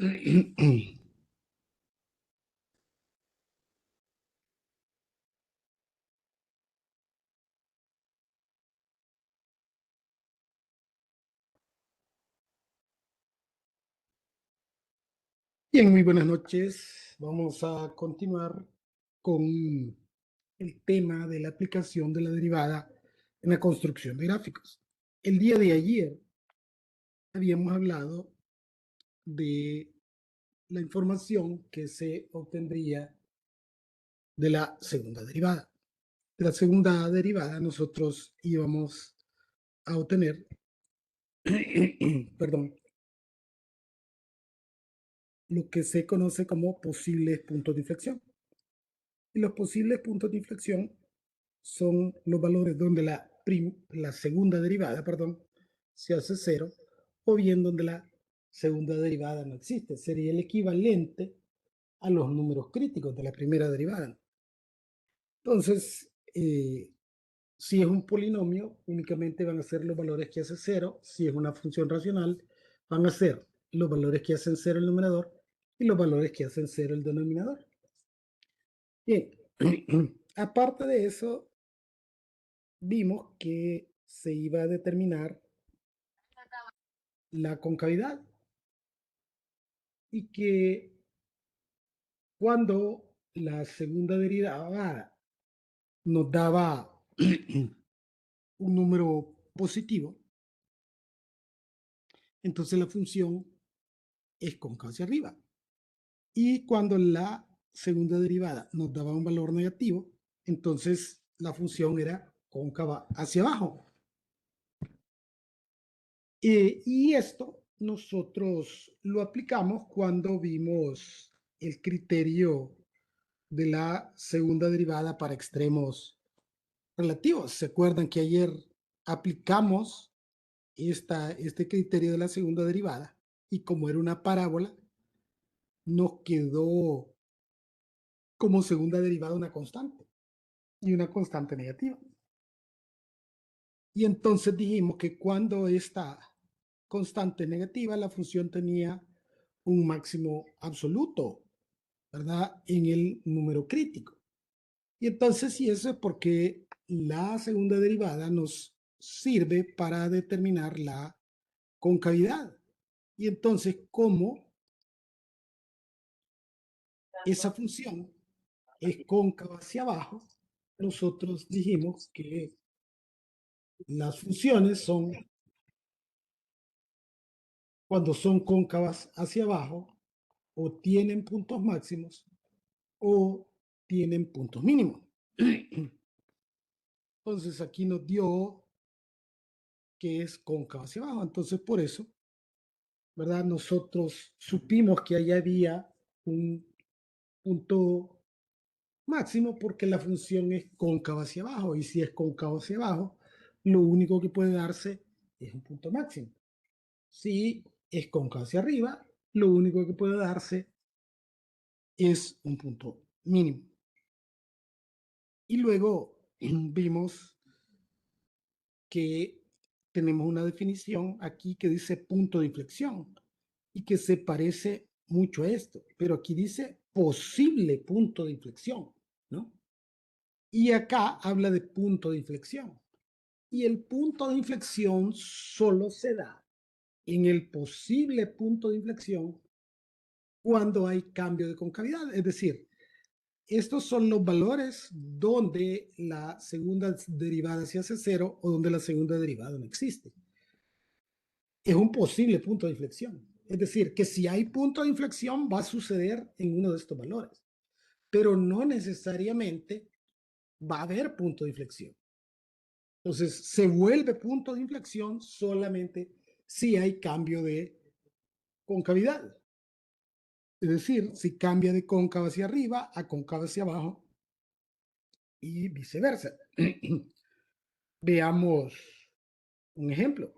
Bien, muy buenas noches. Vamos a continuar con el tema de la aplicación de la derivada en la construcción de gráficos. El día de ayer habíamos hablado de la información que se obtendría de la segunda derivada. De la segunda derivada nosotros íbamos a obtener, perdón, lo que se conoce como posibles puntos de inflexión. Y los posibles puntos de inflexión son los valores donde la segunda derivada, perdón, se hace cero, o bien donde la segunda derivada no existe. Sería el equivalente a los números críticos de la primera derivada. Entonces, si es un polinomio, únicamente van a ser los valores que hace cero. Si es una función racional, van a ser los valores que hacen cero el numerador y los valores que hacen cero el denominador. Bien, aparte de eso, vimos que se iba a determinar la concavidad y que cuando la segunda derivada nos daba un número positivo, entonces la función es cóncava hacia arriba. Y cuando la segunda derivada nos daba un valor negativo, entonces la función era cóncava hacia abajo. Y esto nosotros lo aplicamos cuando vimos el criterio de la segunda derivada para extremos relativos. ¿Se acuerdan que ayer aplicamos este criterio de la segunda derivada? Y como era una parábola, nos quedó como segunda derivada una constante y una constante negativa. Y entonces dijimos que cuando esta constante negativa, la función tenía un máximo absoluto, ¿verdad? En el número crítico. Y entonces, sí, eso es porque la segunda derivada nos sirve para determinar la concavidad. Y entonces, como esa función es cóncava hacia abajo, nosotros dijimos que las funciones son, cuando son cóncavas hacia abajo, o tienen puntos máximos o tienen puntos mínimos. Entonces, aquí nos dio que es cóncava hacia abajo. Entonces, por eso, ¿verdad? Nosotros supimos que allá había un punto máximo porque la función es cóncava hacia abajo, y si es cóncava hacia abajo, lo único que puede darse es un punto máximo. Si es cóncava hacia arriba, lo único que puede darse es un punto mínimo. Y luego vimos que tenemos una definición aquí que dice punto de inflexión y que se parece mucho a esto, pero aquí dice posible punto de inflexión, ¿no? Y acá habla de punto de inflexión. Y el punto de inflexión solo se da en el posible punto de inflexión cuando hay cambio de concavidad. Es decir, estos son los valores donde la segunda derivada se hace cero o donde la segunda derivada no existe. Es un posible punto de inflexión. Es decir, que si hay punto de inflexión va a suceder en uno de estos valores, pero no necesariamente va a haber punto de inflexión. Entonces, se vuelve punto de inflexión solamente si hay cambio de concavidad. Es decir, si cambia de cóncava hacia arriba a cóncava hacia abajo y viceversa. Veamos un ejemplo.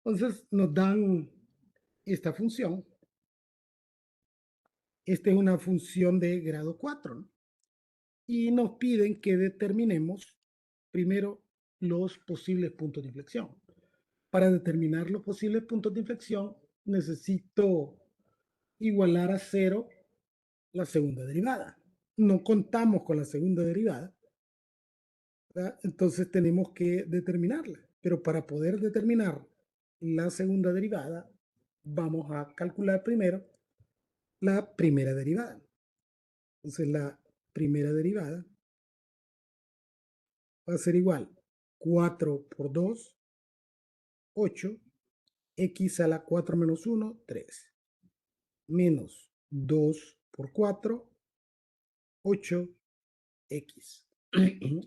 Entonces, nos dan esta función. Esta es una función de grado 4, ¿no? Y nos piden que determinemos primero los posibles puntos de inflexión. Para determinar los posibles puntos de inflexión, necesito igualar a cero la segunda derivada. No contamos con la segunda derivada, ¿verdad? Entonces tenemos que determinarla. Pero para poder determinar la segunda derivada, vamos a calcular primero la primera derivada. Entonces la primera derivada va a ser igual 4 por 2, 8, x a la 4 menos 1, 3, menos 2 por 4, 8x.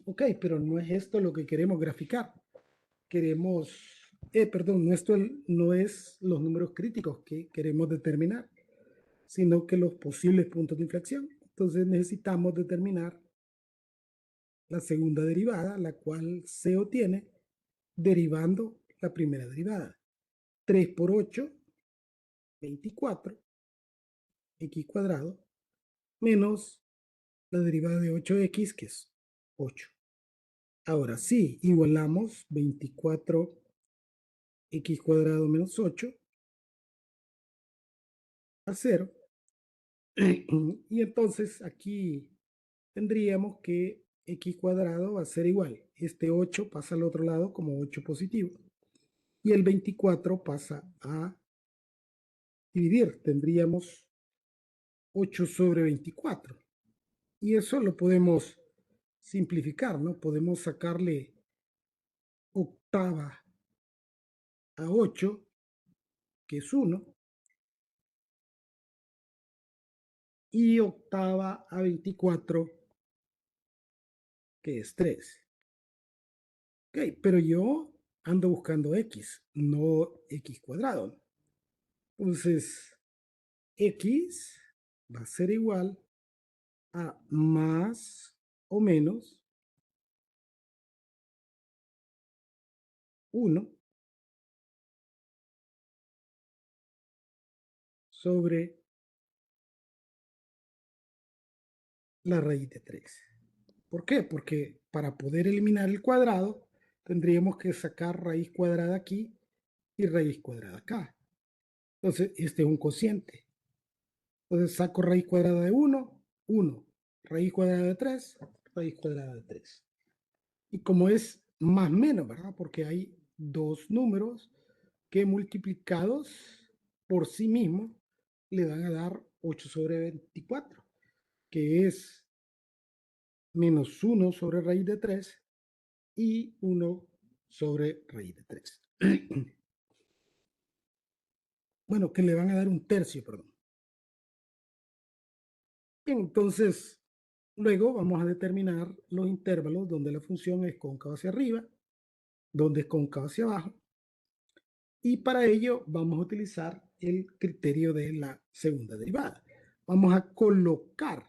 Ok, pero no es esto lo que queremos graficar. Queremos, perdón, esto no es los números críticos que queremos determinar, sino que los posibles puntos de inflexión. Entonces necesitamos determinar la segunda derivada, la cual se obtiene derivando la primera derivada. 3 por 8, 24, x cuadrado, menos la derivada de 8x, que es 8. Ahora sí, igualamos 24x cuadrado menos 8 a 0. Y entonces aquí tendríamos que x cuadrado va a ser igual. Este 8 pasa al otro lado como 8 positivo. Y el 24 pasa a dividir. Tendríamos 8 sobre 24. Y eso lo podemos simplificar, ¿no? Podemos sacarle octava a 8, que es 1, y octava a 24, que es 3. Ok, pero yo ando buscando x, no x cuadrado. Entonces, x va a ser igual a más o menos 1 sobre la raíz de 3. ¿Por qué? Porque para poder eliminar el cuadrado, tendríamos que sacar raíz cuadrada aquí y raíz cuadrada acá. Entonces, este es un cociente. Entonces, saco raíz cuadrada de 1, 1. Raíz cuadrada de 3, raíz cuadrada de 3. Y como es más menos, ¿verdad? Porque hay dos números que multiplicados por sí mismos le van a dar 8 sobre 24, que es menos 1 sobre raíz de 3 y 1 sobre raíz de 3. Bueno, que le van a dar un tercio, perdón. Bien, entonces, luego vamos a determinar los intervalos donde la función es cóncava hacia arriba, donde es cóncava hacia abajo. Y para ello vamos a utilizar el criterio de la segunda derivada. Vamos a colocar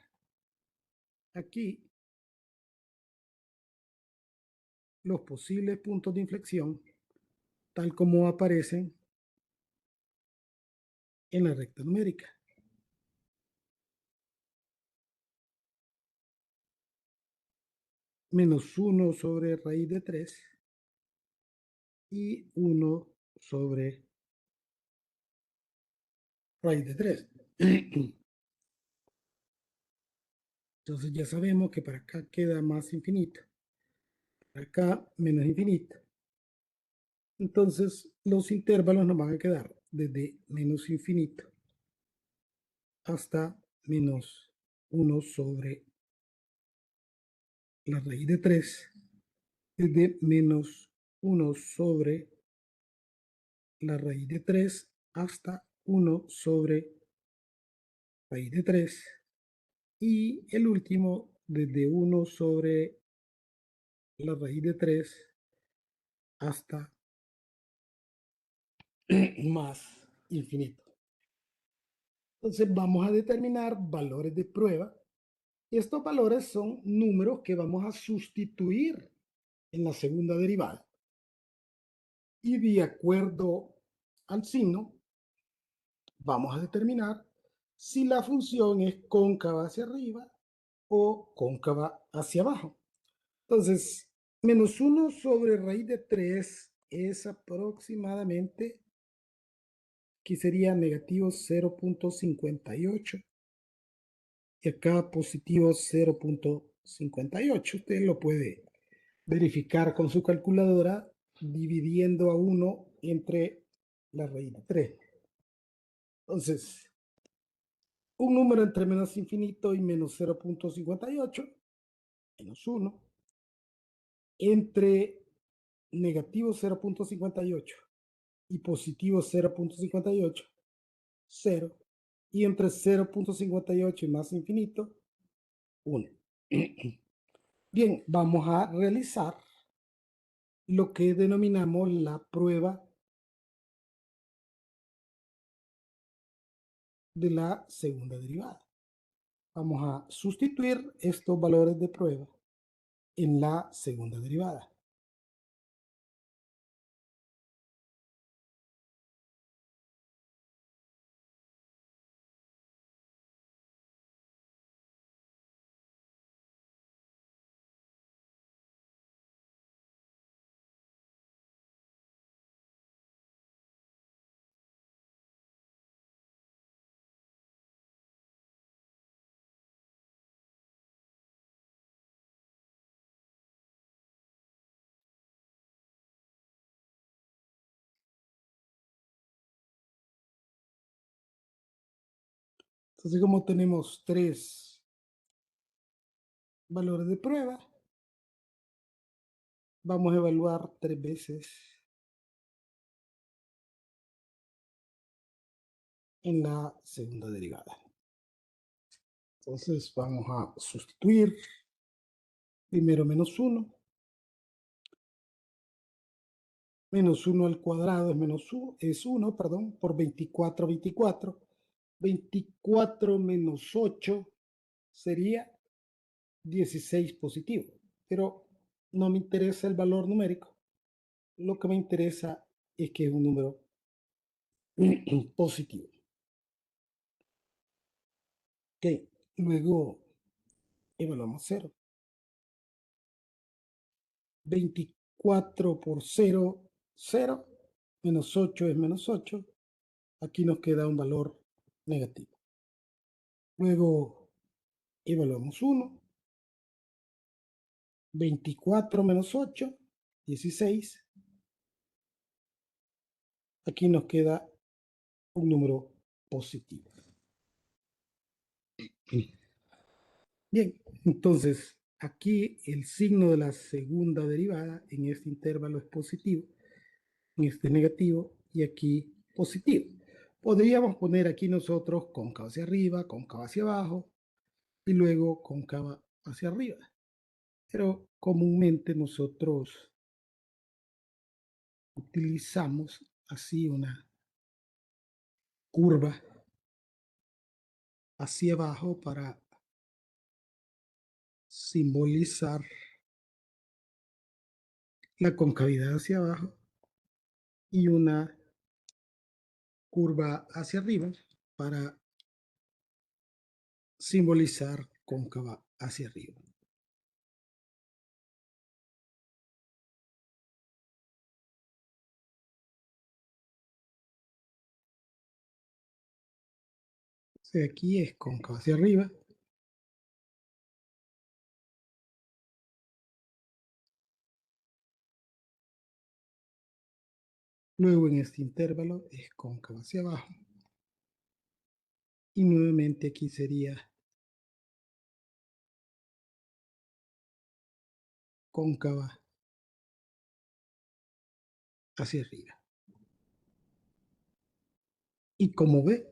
aquí los posibles puntos de inflexión tal como aparecen en la recta numérica. Menos 1 sobre raíz de 3 y 1 sobre raíz de 3. Entonces ya sabemos que para acá queda más infinito. Para acá menos infinito. Entonces los intervalos nos van a quedar desde menos infinito hasta menos 1 sobre la raíz de 3, desde menos 1 sobre la raíz de 3 hasta 1 sobre raíz de 3, y el último desde 1 sobre la raíz de 3 hasta más infinito. Entonces vamos a determinar valores de prueba. Y estos valores son números que vamos a sustituir en la segunda derivada. Y de acuerdo al signo, vamos a determinar si la función es cóncava hacia arriba o cóncava hacia abajo. Entonces, menos 1 sobre raíz de 3 es aproximadamente Aquí sería negativo 0.58 y acá positivo 0.58. Usted lo puede verificar con su calculadora dividiendo a 1 entre la raíz de 3. Entonces, un número entre menos infinito y menos 0.58, menos 1, entre negativo 0.58 y positivo 0.58, 0, y entre 0.58 y más infinito, 1. Bien, vamos a realizar lo que denominamos la prueba de la segunda derivada. Vamos a sustituir estos valores de prueba en la segunda derivada. Entonces, como tenemos 3 valores de prueba, vamos a evaluar 3 veces en la segunda derivada. Entonces vamos a sustituir primero menos 1 al cuadrado es 1, perdón, por 24, 24. 24 menos 8 sería 16 positivo, pero no me interesa el valor numérico, lo que me interesa es que es un número positivo. Ok, luego evaluamos 0. 24 por 0, 0, menos 8 es menos 8, aquí nos queda un valor negativo. Luego evaluamos 1, 24 menos 8, 16, aquí nos queda un número positivo. Bien, entonces aquí el signo de la segunda derivada en este intervalo es positivo, en este es negativo y aquí positivo. Podríamos poner aquí nosotros cóncavo hacia arriba, cóncavo hacia abajo y luego cóncava hacia arriba. Pero comúnmente nosotros utilizamos así una curva hacia abajo para simbolizar la concavidad hacia abajo y una curva hacia arriba para simbolizar cóncava hacia arriba. Entonces aquí es cóncava hacia arriba. Luego en este intervalo es cóncava hacia abajo. Y nuevamente aquí sería cóncava hacia arriba. Y como ve,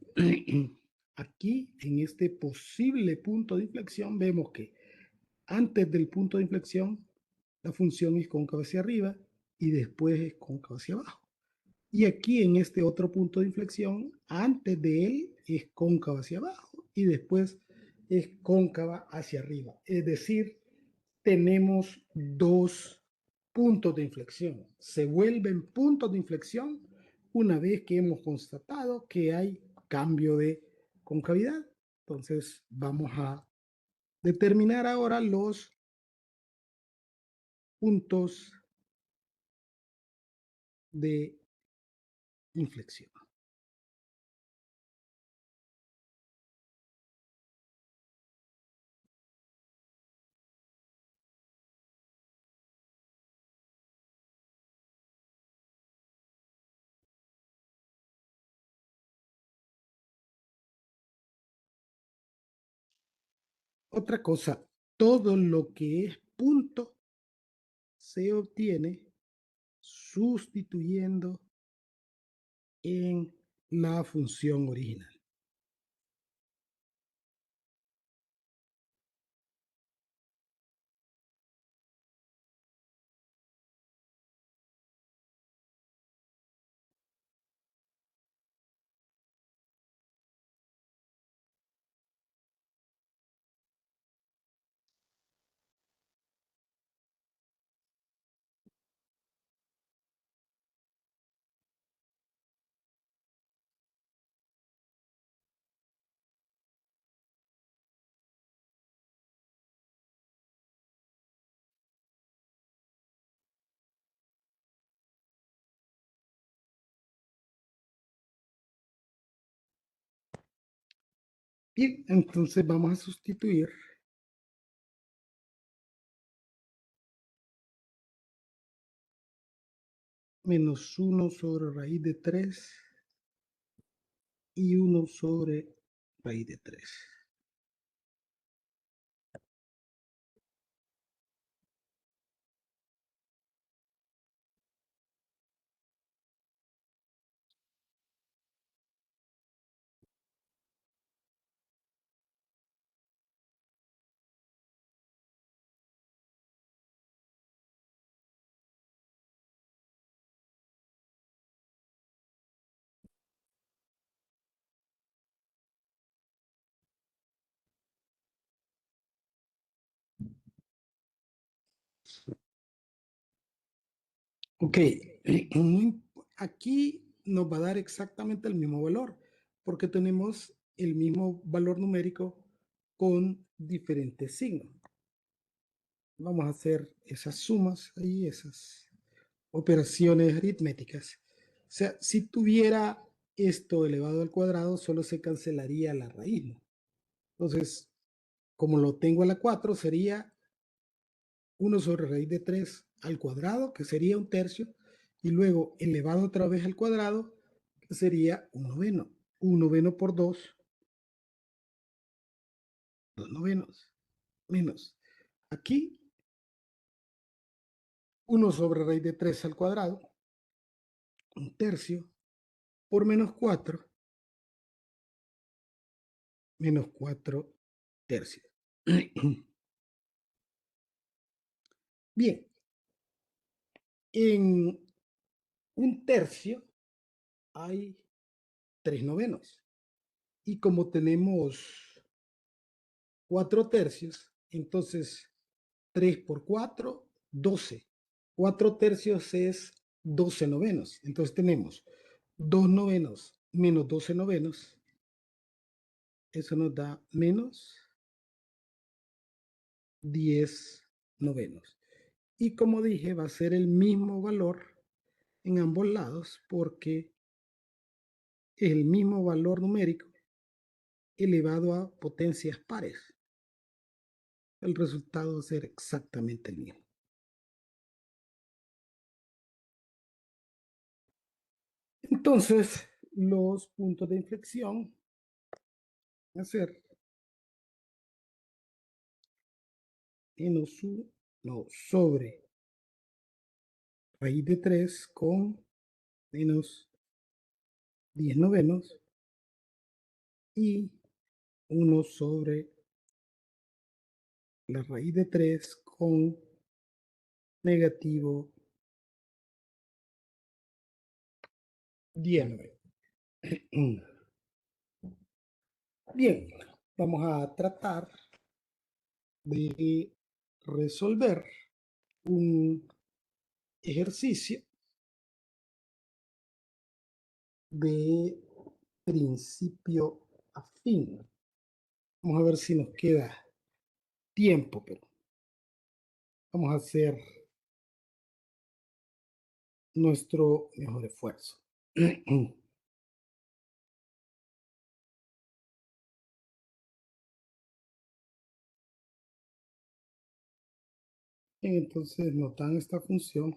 aquí en este posible punto de inflexión vemos que antes del punto de inflexión la función es cóncava hacia arriba y después es cóncava hacia abajo. Y aquí en este otro punto de inflexión, antes de él es cóncava hacia abajo y después es cóncava hacia arriba. Es decir, tenemos 2 puntos de inflexión. Se vuelven puntos de inflexión una vez que hemos constatado que hay cambio de concavidad. Entonces vamos a determinar ahora los puntos de inflexión. Otra cosa, todo lo que es punto se obtiene sustituyendo en la función original. Bien, entonces vamos a sustituir menos 1 sobre raíz de 3 y 1 sobre raíz de 3. Ok, aquí nos va a dar exactamente el mismo valor, porque tenemos el mismo valor numérico con diferentes signos. Vamos a hacer esas sumas ahí, esas operaciones aritméticas. O sea, si tuviera esto elevado al cuadrado, solo se cancelaría la raíz, ¿no? Entonces, como lo tengo a la 4, sería 1 sobre raíz de 3 al cuadrado, que sería un tercio, y luego elevado otra vez al cuadrado, que sería un noveno. Un noveno por 2, 2 novenos, menos. Aquí, 1 sobre raíz de 3 al cuadrado, un tercio, por menos 4, menos 4 tercios. Bien, en un tercio hay 3 novenos. Y como tenemos 4 tercios, entonces 3 por 4, 12. 4 tercios es 12 novenos. Entonces tenemos 2 novenos menos 12 novenos. Eso nos da menos 10 novenos. Y como dije, va a ser el mismo valor en ambos lados porque es el mismo valor numérico elevado a potencias pares. El resultado va a ser exactamente el mismo. Entonces, los puntos de inflexión van a ser menos 1 sobre raíz de 3 con menos 10 novenos y 1 sobre la raíz de 3 con negativo 10 novenos. Bien, vamos a tratar de resolver un ejercicio de principio a fin. Vamos a ver si nos queda tiempo, pero vamos a hacer nuestro mejor esfuerzo. Entonces nos dan esta función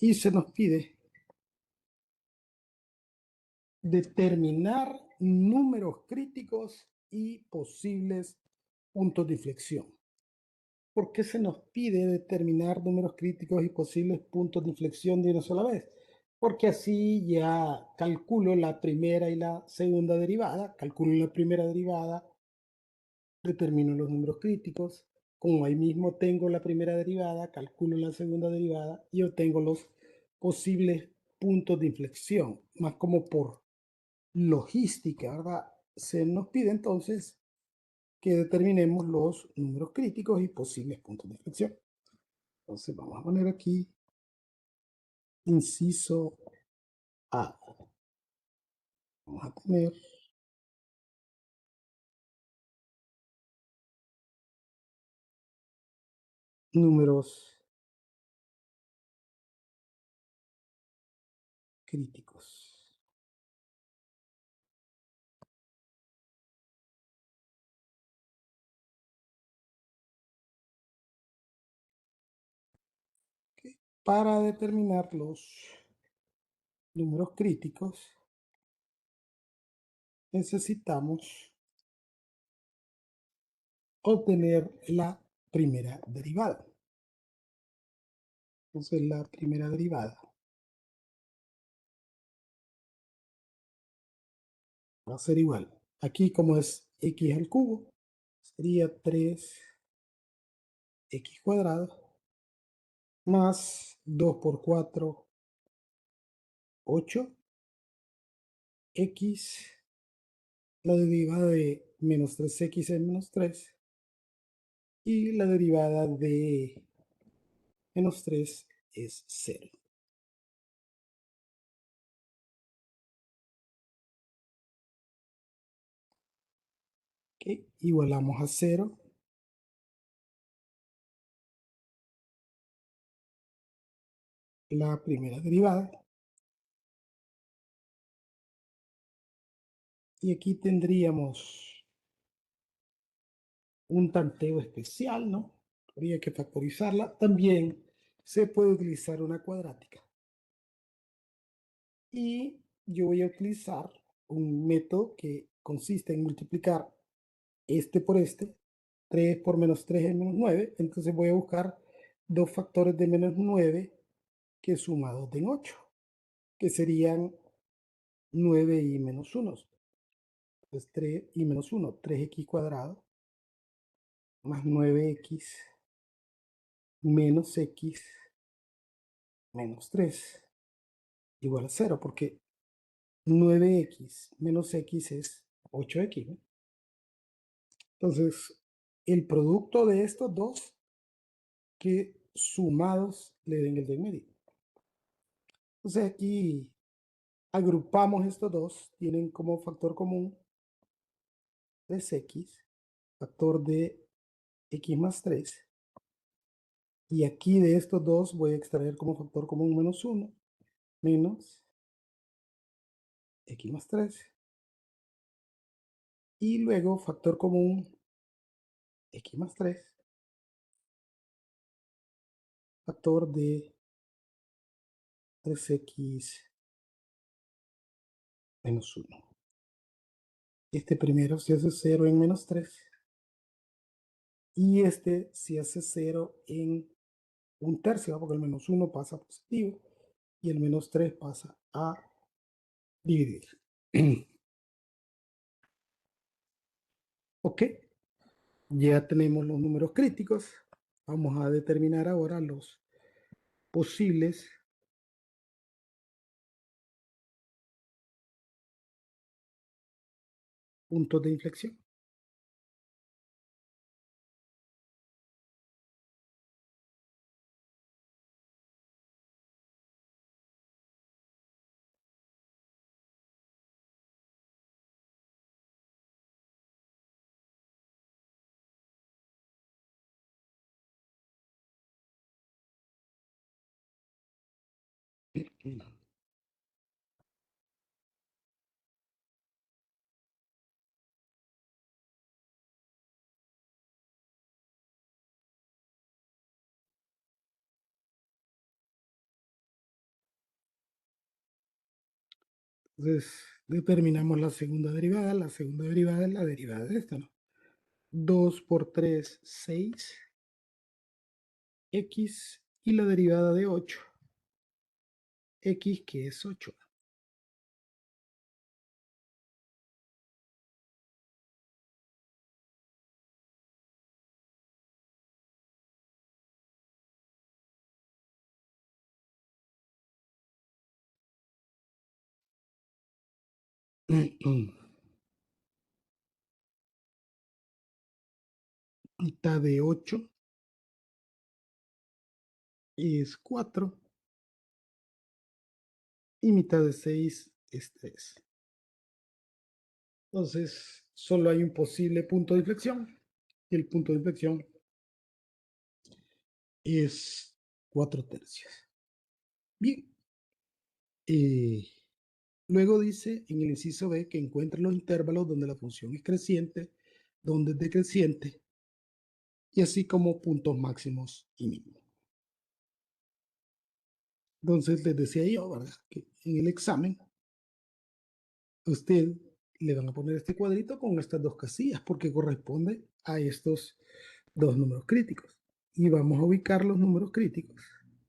y se nos pide determinar números críticos y posibles puntos de inflexión. ¿Por qué se nos pide determinar números críticos y posibles puntos de inflexión de una sola vez? Porque así ya calculo la primera y la segunda derivada, calculo la primera derivada, determino los números críticos, como ahí mismo tengo la primera derivada, calculo la segunda derivada y obtengo los posibles puntos de inflexión, más como por logística, ¿verdad? Se nos pide entonces que determinemos los números críticos y posibles puntos de inflexión. Entonces vamos a poner aquí inciso A. Vamos a poner números críticos. ¿Okay? Para determinar los números críticos necesitamos obtener la primera derivada. Entonces la primera derivada va a ser igual. Aquí como es x al cubo, sería 3x cuadrado más 2 por 4, 8, x, la derivada de menos 3x es menos 3, y la derivada de menos 3 es 0. ¿Okay? Igualamos a 0 la primera derivada. Y aquí tendríamos un tanteo especial, ¿no? Habría que factorizarla. También se puede utilizar una cuadrática. Y yo voy a utilizar un método que consiste en multiplicar este por este. 3 por menos 3 es menos 9. Entonces voy a buscar dos factores de menos 9 que sumados den 8, que serían 9 y menos 1. Entonces 3 y menos 1, 3x cuadrado más 9x menos x menos 3 igual a 0, porque 9x menos x es 8x, ¿no? Entonces, el producto de estos dos que sumados le den el de en medio. Entonces aquí agrupamos estos dos, tienen como factor común 3x, factor de x más 3, y aquí de estos dos voy a extraer como factor común menos 1, menos x más 3, y luego factor común x más 3, factor de 3x menos 1. Este primero se hace 0 en menos 3 y este se hace 0 en un tercio, porque el menos 1 pasa a positivo y el menos 3 pasa a dividir. Ok, ya tenemos los números críticos. Vamos a determinar ahora los posibles puntos de inflexión. Entonces, determinamos la segunda derivada. La segunda derivada es la derivada de esta, ¿no? 2 por 3, 6, x, y la derivada de 8, x, que es 8. Mitad de 8 es 4 y mitad de 6 es 3. Entonces, solo hay un posible punto de inflexión y el punto de inflexión es 4 tercios. Bien, eh, luego dice en el inciso B que encuentra los intervalos donde la función es creciente, donde es decreciente, y así como puntos máximos y mínimos. Entonces, les decía yo, ¿verdad? Que en el examen, usted le van a poner este cuadrito con estas dos casillas, porque corresponde a estos dos números críticos. Y vamos a ubicar los números críticos,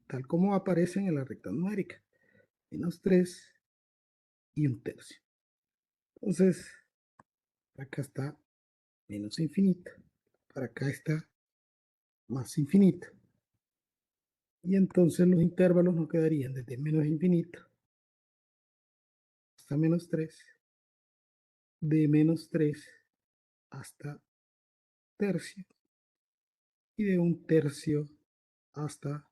tal como aparecen en la recta numérica. -3 y 1/3. Entonces, acá está menos infinito. Para acá está más infinito. Y entonces los intervalos nos quedarían desde menos infinito hasta -3, de -3 hasta tercio, y de 1/3 hasta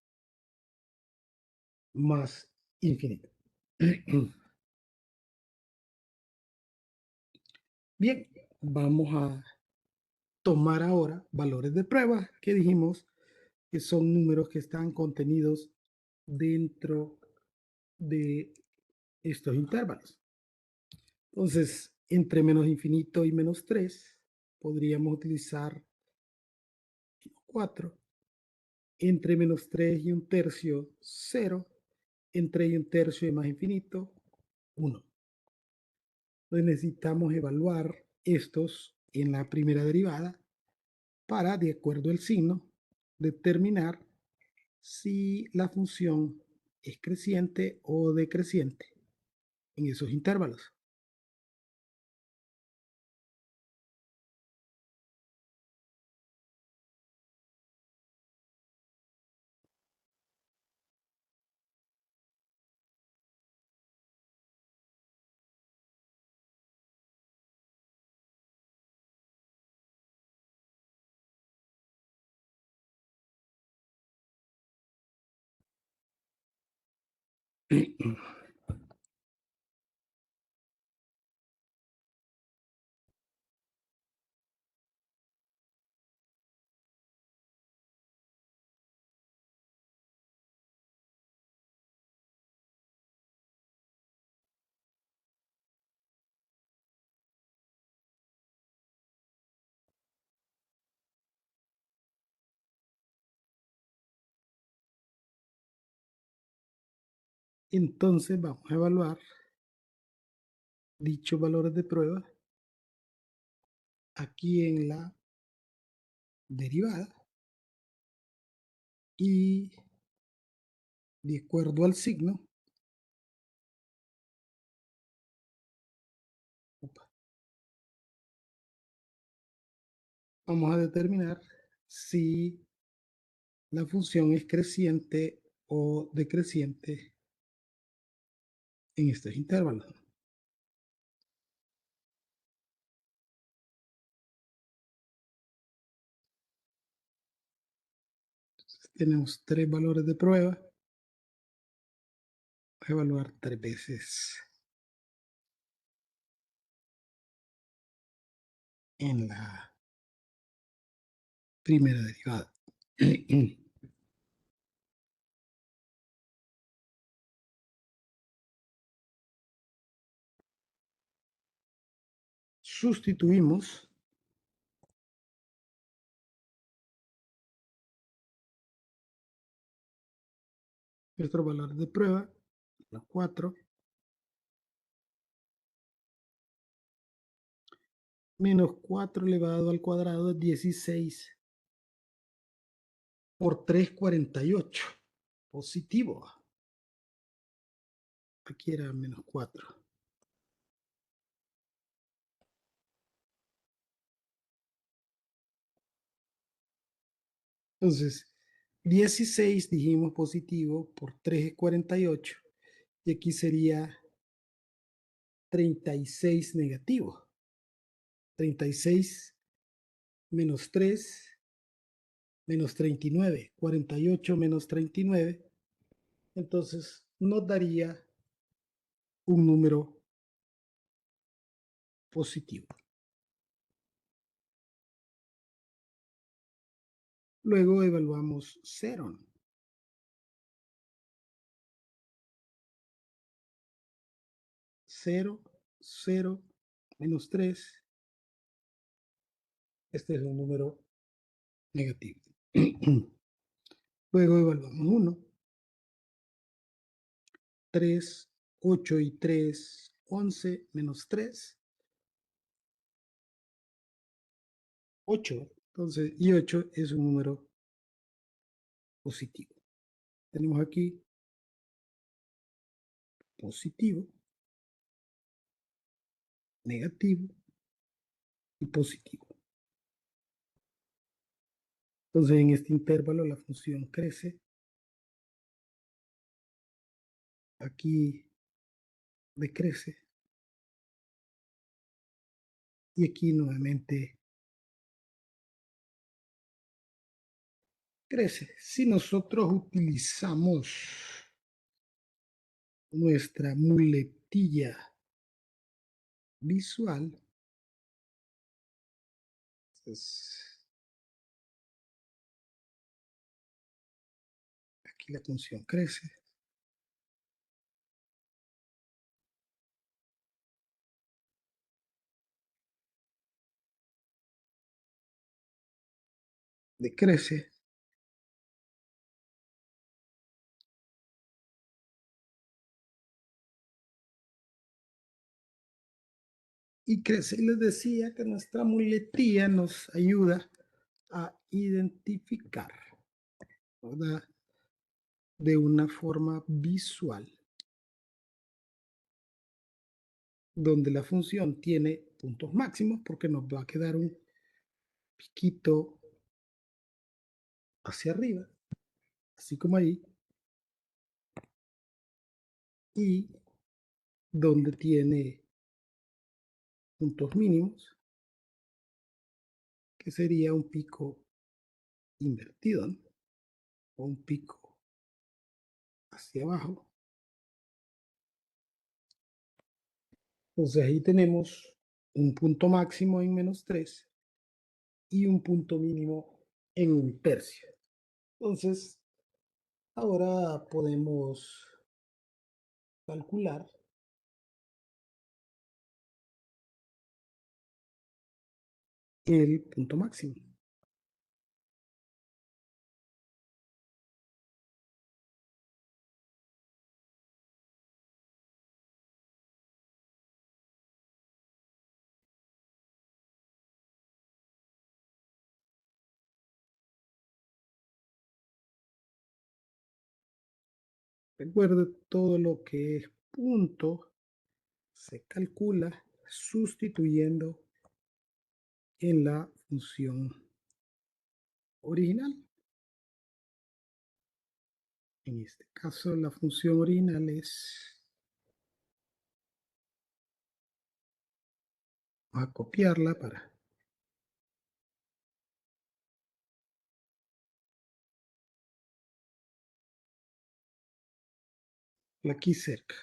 más infinito. Bien, vamos a tomar ahora valores de prueba que dijimos que son números que están contenidos dentro de estos intervalos. Entonces, entre menos infinito y -3, podríamos utilizar 4. Entre -3 y 1/3, 0. Entre y 1/3 y más infinito, 1. Entonces necesitamos evaluar estos en la primera derivada para, de acuerdo al signo, determinar si la función es creciente o decreciente en esos intervalos. Entonces vamos a evaluar dichos valores de prueba aquí en la derivada, y de acuerdo al signo, vamos a determinar si la función es creciente o decreciente en estos intervalos. Tenemos tres valores de prueba. Voy a evaluar tres veces en la primera derivada. Sustituimos nuestro valor de prueba, 4, Menos 4 elevado al cuadrado es 16 por 3, 48. Positivo. Aquí era menos 4. Entonces, 16 dijimos positivo por 3 es 48. Y aquí sería 36 negativo. 36 menos 3 menos 39. 48 menos 39. Entonces, nos daría un número positivo. Luego evaluamos 0. 0, 0, menos 3. Este es un número negativo. Luego evaluamos 1. 3, 8 y 3, 11, menos 3, 8. Entonces, y 8 es un número positivo. Tenemos aquí positivo, negativo y positivo. Entonces, en este intervalo la función crece. Aquí decrece. Y aquí nuevamente crece. Si nosotros utilizamos nuestra muletilla visual, entonces aquí la función crece. Decrece. Y crece. Y les decía que nuestra muletilla nos ayuda a identificar, ¿verdad? De una forma visual, donde la función tiene puntos máximos, porque nos va a quedar un piquito hacia arriba, así como ahí, y donde tiene puntos mínimos, que sería un pico invertido, ¿no? O un pico hacia abajo. Entonces ahí tenemos un punto máximo en menos 3 y un punto mínimo en un tercio. Entonces, ahora podemos calcular el punto máximo. Recuerde, todo lo que es punto se calcula sustituyendo en la función original. En este caso, la función original es, vamos a copiarla para aquí cerca.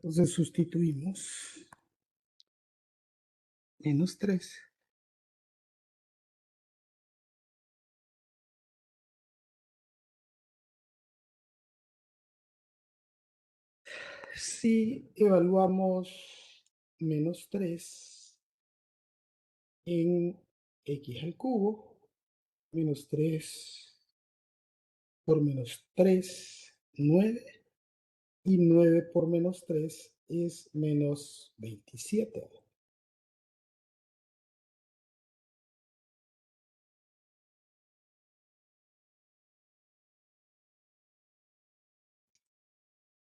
Entonces sustituimos menos 3. Si evaluamos menos 3 en x al cubo, menos 3 por menos 3, 9, y 9 por menos 3 es menos 27.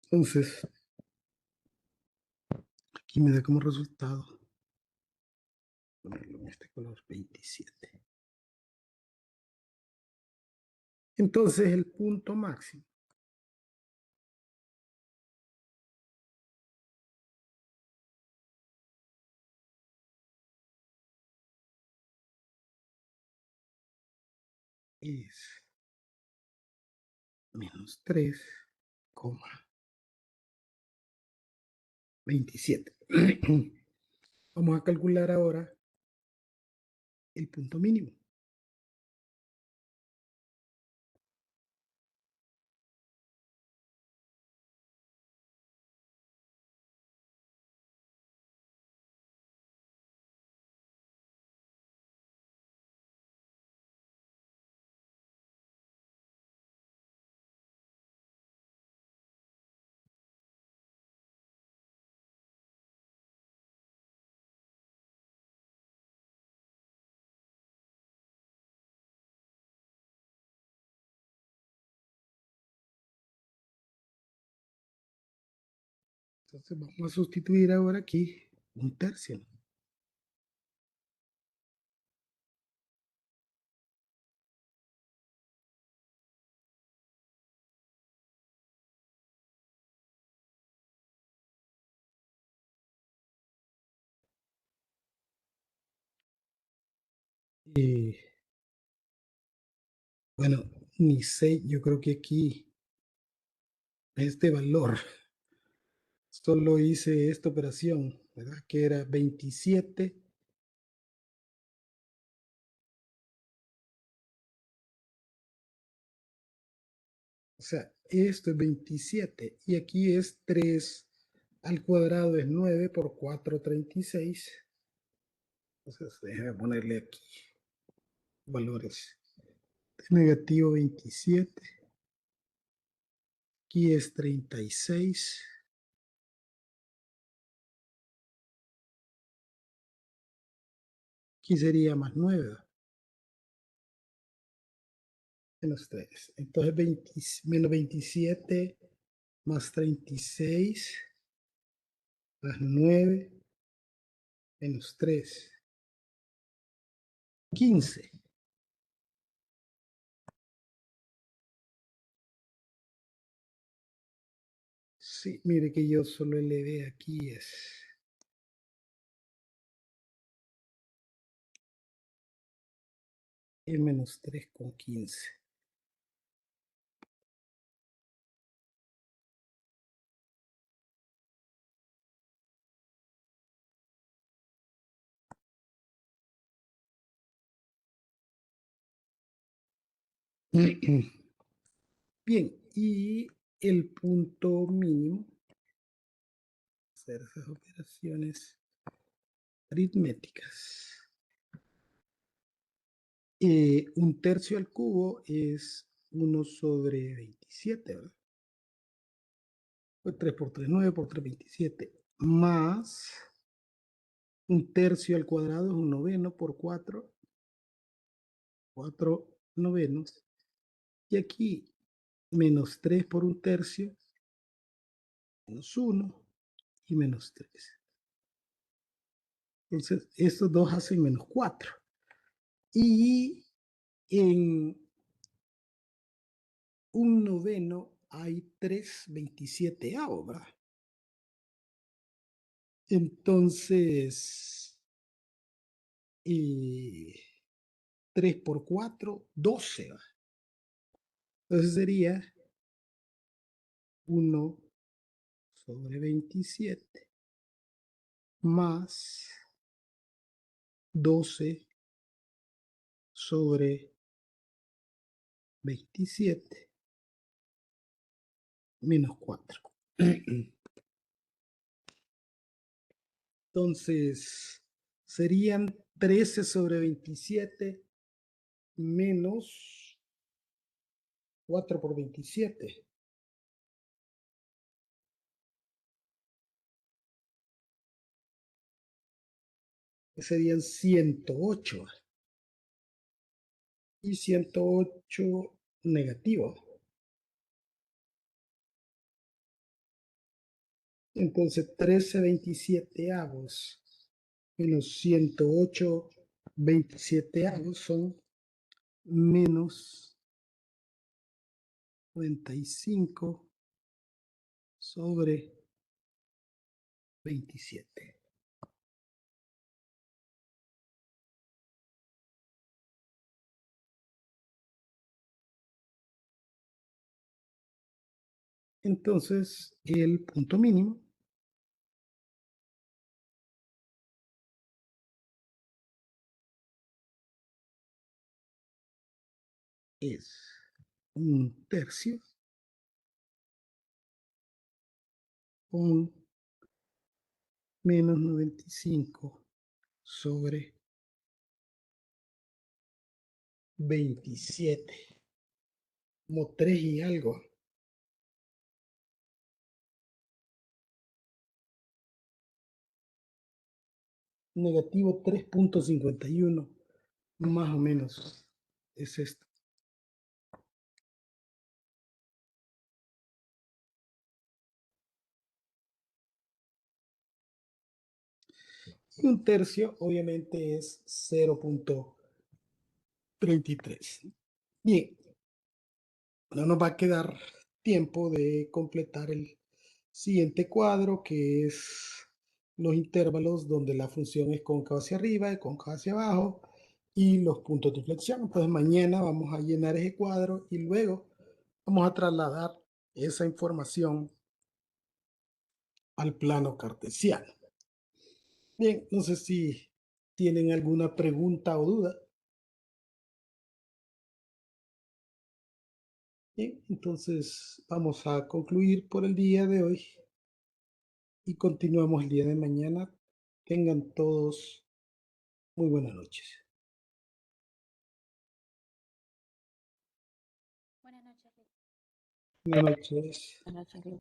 Entonces, aquí me da como resultado, ponerlo en este color, 27. Entonces, el punto máximo es menos 3, 27. Vamos a calcular ahora el punto mínimo. Entonces vamos a sustituir ahora aquí un tercio. Y bueno, ni sé, yo creo que aquí este valor, solo hice esta operación, ¿verdad? Que era 27. O sea, esto es 27 y aquí es 3 al cuadrado es 9 por 4, 36. Entonces, déjame ponerle aquí valores. Negativo 27. Aquí es 36. Aquí sería más 9. Menos 3. Entonces, menos 27 más 36 más 9 menos 3. 15. Sí, mire que yo solo le de aquí es menos 3 con 15. Bien, y el punto mínimo, hacer esas operaciones aritméticas. Un tercio al cubo es 1 sobre 27, ¿verdad? Pues 3 por 3, 9 por 3, 27. Más un tercio al cuadrado es un noveno por 4, 4 novenos. Y aquí menos 3 por un tercio, menos 1 y menos 3. Entonces, estos dos hacen menos 4. Y en un noveno hay 3/27, ¿verdad? Entonces, 3 por 4, 12. Entonces sería 1 sobre 27 más 12 sobre 27 menos 4. Entonces, serían 13 sobre 27 menos 4 por 27. Que serían 108. Y 108 negativo. Entonces, 13/27 menos 108/27 son menos 95 sobre 27. Entonces, el punto mínimo es 1/3 con menos 95 sobre 27. Como 3 y algo. Negativo 3.51. Más o menos es esto. Y 1/3 obviamente es 0.33. Bien, no nos va a quedar tiempo de completar el siguiente cuadro, que es los intervalos donde la función es cóncava hacia arriba y cóncava hacia abajo y los puntos de inflexión. Entonces mañana vamos a llenar ese cuadro y luego vamos a trasladar esa información al plano cartesiano. Bien, no sé si tienen alguna pregunta o duda. Bien, entonces vamos a concluir por el día de hoy y continuamos el día de mañana. Tengan todos muy buenas noches. Buenas noches. Buenas noches. Buenas noches.